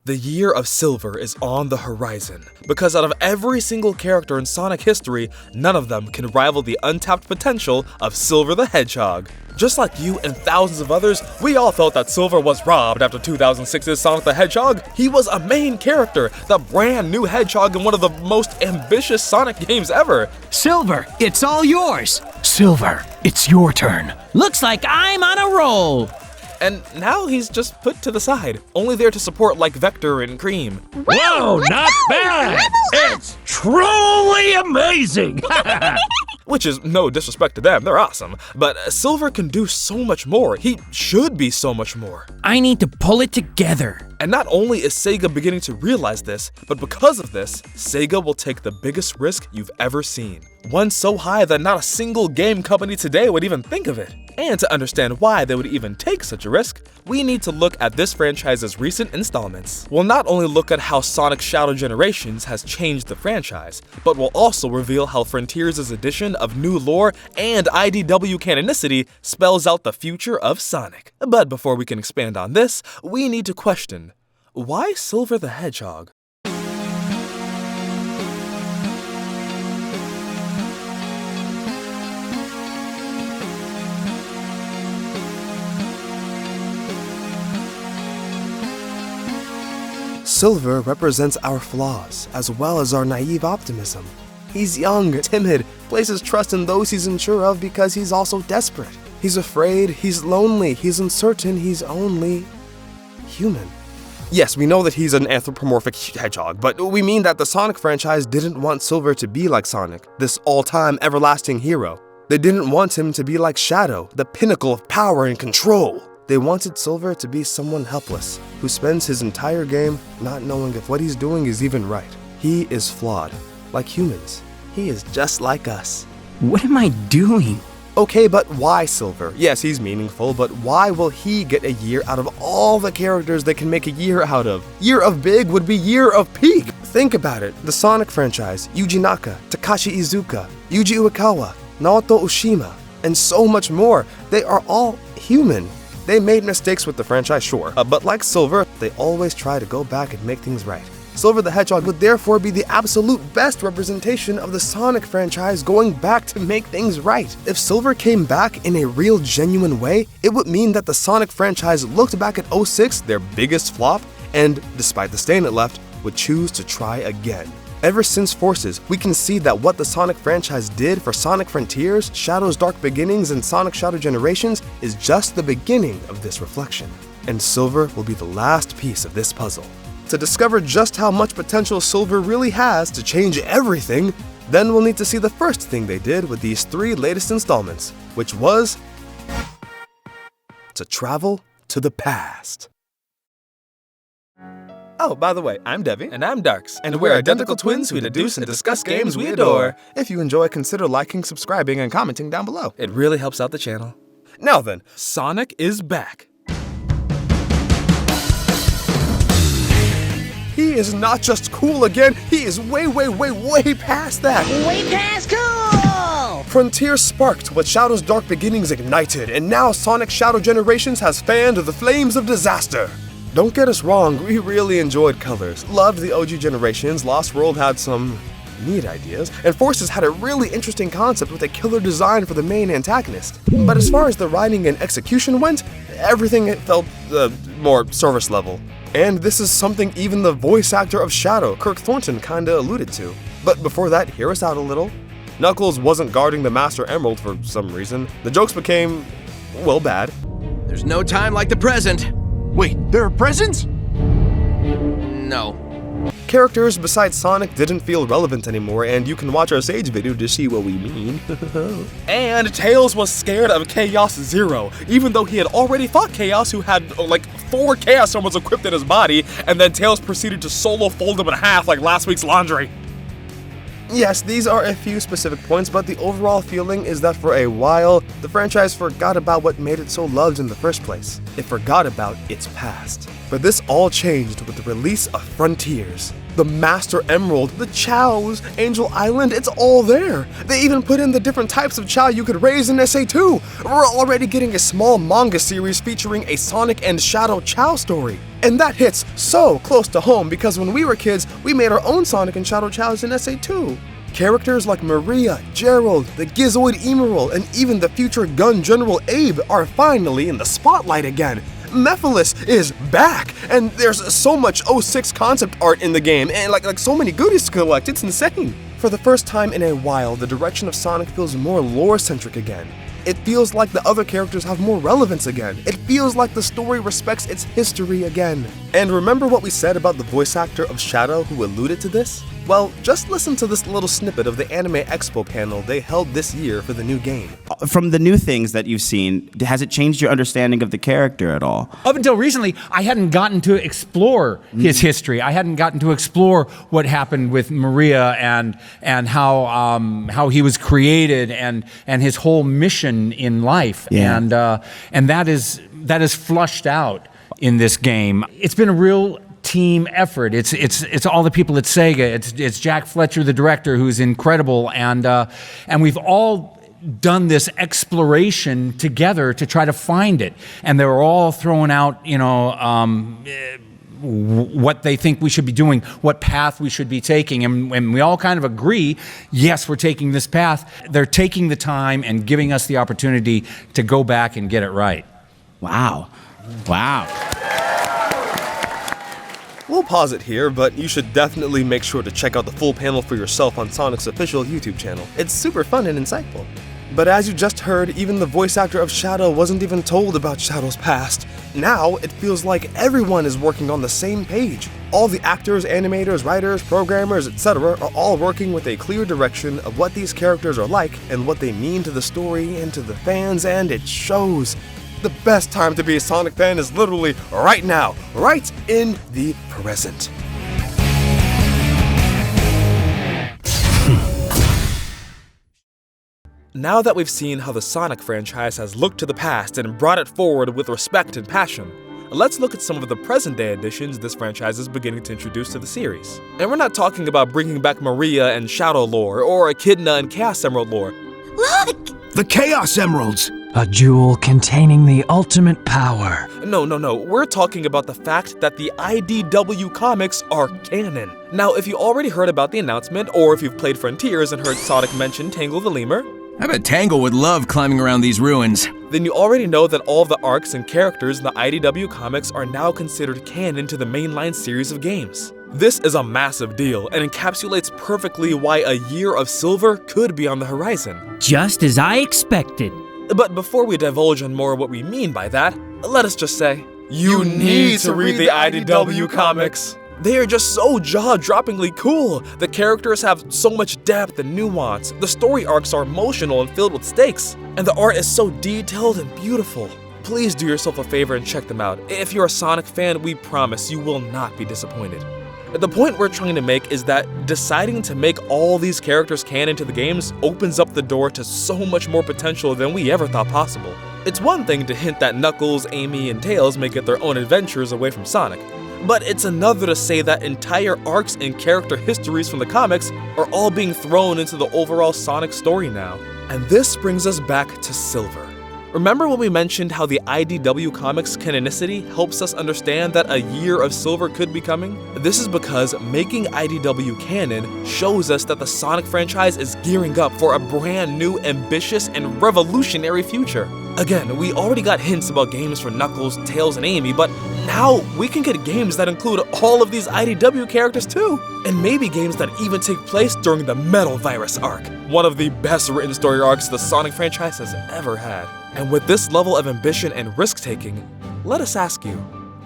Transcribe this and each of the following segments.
The year of Silver is on the horizon, because out of every single character in Sonic history, none of them can rival the untapped potential of Silver the Hedgehog. Just like you and thousands of others, we all felt that Silver was robbed after 2006's Sonic the Hedgehog. He was a main character, the brand new Hedgehog in one of the most ambitious Sonic games ever. Silver, it's all yours! Silver, it's your turn. Looks like I'm on a roll! And now he's just put to the side, only there to support like Vector and Cream. Whoa, not bad! It's truly amazing! Which is no disrespect to them, they're awesome. But Silver can do so much more. He should be so much more. I need to pull it together. And not only is Sega beginning to realize this, but because of this, Sega will take the biggest risk you've ever seen. One so high that not a single game company today would even think of it. And to understand why they would even take such a risk, we need to look at this franchise's recent installments. We'll not only look at how Sonic Shadow Generations has changed the franchise, but we'll also reveal how Frontiers' addition of new lore and IDW canonicity spells out the future of Sonic. But before we can expand on this, we need to question, why Silver the Hedgehog? Silver represents our flaws, as well as our naive optimism. He's young, timid, places trust in those he's unsure of because he's also desperate. He's afraid, he's lonely, he's uncertain, he's only human. Yes, we know that he's an anthropomorphic hedgehog, but we mean that the Sonic franchise didn't want Silver to be like Sonic, this all-time everlasting hero. They didn't want him to be like Shadow, the pinnacle of power and control. They wanted Silver to be someone helpless, who spends his entire game not knowing if what he's doing is even right. He is flawed, like humans. He is just like us. What am I doing? Okay, but why Silver? Yes, he's meaningful, but why will he get a year out of all the characters they can make a year out of? Year of Big would be Year of Peak. Think about it. The Sonic franchise, Yuji Naka, Takashi Iizuka, Yuji Uekawa, Naoto Oshima, and so much more. They are all human. They made mistakes with the franchise, sure, but like Silver, they always try to go back and make things right. Silver the Hedgehog would therefore be the absolute best representation of the Sonic franchise going back to make things right. If Silver came back in a real, genuine way, it would mean that the Sonic franchise looked back at 06, their biggest flop, and, despite the stain it left, would choose to try again. Ever since Forces, we can see that what the Sonic franchise did for Sonic Frontiers, Shadow's Dark Beginnings, and Sonic Shadow Generations is just the beginning of this reflection. And Silver will be the last piece of this puzzle. To discover just how much potential Silver really has to change everything, then we'll need to see the first thing they did with these 3 latest installments, which was to travel to the past. Oh, by the way, I'm Devie. And I'm Darx. And we're identical twins who deduce and discuss games we adore. If you enjoy, consider liking, subscribing, and commenting down below. It really helps out the channel. Now then, Sonic is back. He is not just cool again, he is way past that. Way past cool! Frontier sparked what Shadow's Dark Beginnings ignited, and now Sonic Shadow Generations has fanned the flames of disaster. Don't get us wrong, we really enjoyed Colors, loved the OG Generations, Lost World had some neat ideas, and Forces had a really interesting concept with a killer design for the main antagonist. But as far as the writing and execution went, everything felt more service level. And this is something even the voice actor of Shadow, Kirk Thornton, kinda alluded to. But before that, hear us out a little. Knuckles wasn't guarding the Master Emerald for some reason. The jokes became, well, bad. There's no time like the present. Wait, there are presents? No. Characters besides Sonic didn't feel relevant anymore, and you can watch our Sage video to see what we mean. And Tails was scared of Chaos Zero, even though he had already fought Chaos, who had like 4 Chaos Emeralds equipped in his body, and then Tails proceeded to solo fold him in half like last week's laundry. Yes, these are a few specific points, but the overall feeling is that for a while, the franchise forgot about what made it so loved in the first place. It forgot about its past. But this all changed with the release of Frontiers. The Master Emerald, the Chows, Angel Island, it's all there. They even put in the different types of Chow you could raise in SA2. We're already getting a small manga series featuring a Sonic and Shadow Chow story. And that hits so close to home because when we were kids, we made our own Sonic and Shadow Chows in SA2. Characters like Maria, Gerald, the Gizoid Emerald, and even the future Gun General Abe are finally in the spotlight again. Mephiles is back, and there's so much 06 concept art in the game, and like so many goodies to collect, it's insane. For the first time in a while, the direction of Sonic feels more lore-centric again. It feels like the other characters have more relevance again. It feels like the story respects its history again. And remember what we said about the voice actor of Shadow who alluded to this? Well, just listen to this little snippet of the Anime Expo panel they held this year for the new game. From the new things that you've seen, has it changed your understanding of the character at all? Up until recently, I hadn't gotten to explore his history. I hadn't gotten to explore what happened with Maria and how he was created and his whole mission in life. Yeah. And that is flushed out in this game. It's been a real team effort. It's all the people at Sega. It's Jack Fletcher, the director, who's incredible, and we've all done this exploration together to try to find it. And they were all throwing out, what they think we should be doing, what path we should be taking, and we all kind of agree, yes, we're taking this path. They're taking the time and giving us the opportunity to go back and get it right. Wow. Wow. We'll pause it here, but you should definitely make sure to check out the full panel for yourself on Sonic's official YouTube channel. It's super fun and insightful. But as you just heard, even the voice actor of Shadow wasn't even told about Shadow's past. Now, it feels like everyone is working on the same page. All the actors, animators, writers, programmers, etc. are all working with a clear direction of what these characters are like and what they mean to the story and to the fans, and it shows. The best time to be a Sonic fan is literally right now, right in the present. Now that we've seen how the Sonic franchise has looked to the past and brought it forward with respect and passion, let's look at some of the present-day additions this franchise is beginning to introduce to the series. And we're not talking about bringing back Maria and Shadow lore, or Echidna and Chaos Emerald lore. Look! The Chaos Emeralds! A jewel containing the ultimate power. No. We're talking about the fact that the IDW comics are canon. Now, if you already heard about the announcement, or if you've played Frontiers and heard Sonic mention Tangle the Lemur, I bet Tangle would love climbing around these ruins. then you already know that all of the arcs and characters in the IDW comics are now considered canon to the mainline series of games. This is a massive deal and encapsulates perfectly why a year of Silver could be on the horizon. Just as I expected. But before we divulge on more what we mean by that, let us just say, you need to read the IDW comics. They are just so jaw-droppingly cool. The characters have so much depth and nuance. The story arcs are emotional and filled with stakes. And the art is so detailed and beautiful. Please do yourself a favor and check them out. If you're a Sonic fan, we promise you will not be disappointed. The point we're trying to make is that deciding to make all these characters canon to the games opens up the door to so much more potential than we ever thought possible. It's one thing to hint that Knuckles, Amy, and Tails may get their own adventures away from Sonic, but it's another to say that entire arcs and character histories from the comics are all being thrown into the overall Sonic story now. And this brings us back to Silver. Remember when we mentioned how the IDW Comics canonicity helps us understand that a year of Silver could be coming? This is because making IDW canon shows us that the Sonic franchise is gearing up for a brand new, ambitious, and revolutionary future. Again, we already got hints about games for Knuckles, Tails, and Amy, but now we can get games that include all of these IDW characters too. And maybe games that even take place during the Metal Virus arc, one of the best written story arcs the Sonic franchise has ever had. And with this level of ambition and risk-taking, let us ask you,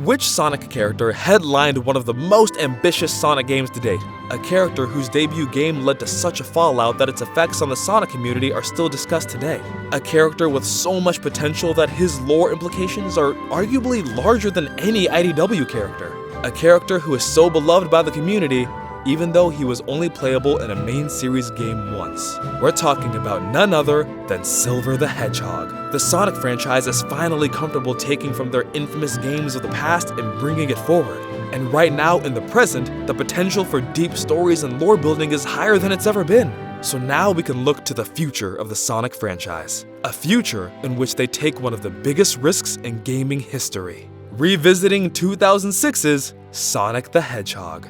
which Sonic character headlined one of the most ambitious Sonic games to date? A character whose debut game led to such a fallout that its effects on the Sonic community are still discussed today. A character with so much potential that his lore implications are arguably larger than any IDW character. A character who is so beloved by the community, even though he was only playable in a main series game once. We're talking about none other than Silver the Hedgehog. The Sonic franchise is finally comfortable taking from their infamous games of the past and bringing it forward. And right now, in the present, the potential for deep stories and lore building is higher than it's ever been. So now we can look to the future of the Sonic franchise. A future in which they take one of the biggest risks in gaming history. Revisiting 2006's Sonic the Hedgehog.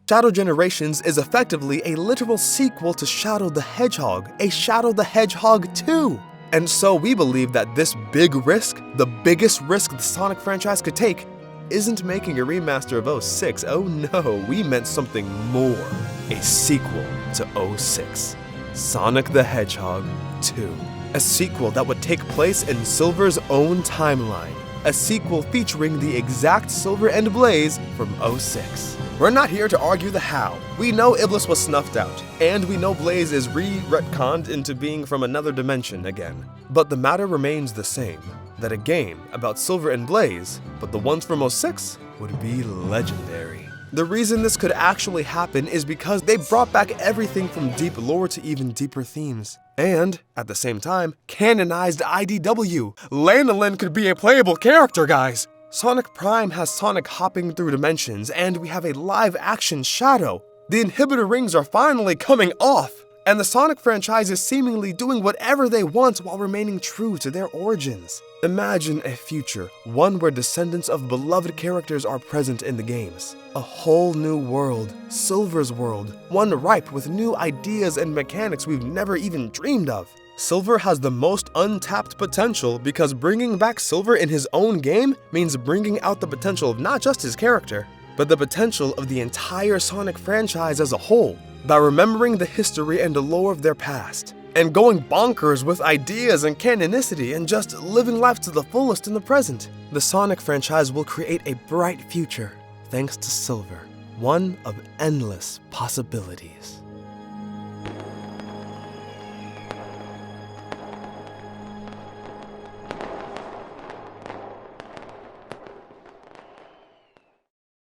Shadow Generations is effectively a literal sequel to Shadow the Hedgehog, a Shadow the Hedgehog 2. And so we believe that this big risk, the biggest risk the Sonic franchise could take, isn't making a remaster of 06. Oh no, we meant something more. A sequel to 06. Sonic the Hedgehog 2. A sequel that would take place in Silver's own timeline. A sequel featuring the exact Silver and Blaze from 06. We're not here to argue the how. We know Iblis was snuffed out, and we know Blaze is retconned into being from another dimension again. But the matter remains the same, that a game about Silver and Blaze, but the ones from 06, would be legendary. The reason this could actually happen is because they brought back everything from deep lore to even deeper themes. And, at the same time, canonized IDW. Lanolin could be a playable character, guys! Sonic Prime has Sonic hopping through dimensions, and we have a live-action Shadow. The inhibitor rings are finally coming off, and the Sonic franchise is seemingly doing whatever they want while remaining true to their origins. Imagine a future, one where descendants of beloved characters are present in the games. A whole new world, Silver's world, one ripe with new ideas and mechanics we've never even dreamed of. Silver has the most untapped potential because bringing back Silver in his own game means bringing out the potential of not just his character, but the potential of the entire Sonic franchise as a whole, by remembering the history and the lore of their past, and going bonkers with ideas and canonicity and just living life to the fullest in the present. The Sonic franchise will create a bright future, thanks to Silver, one of endless possibilities.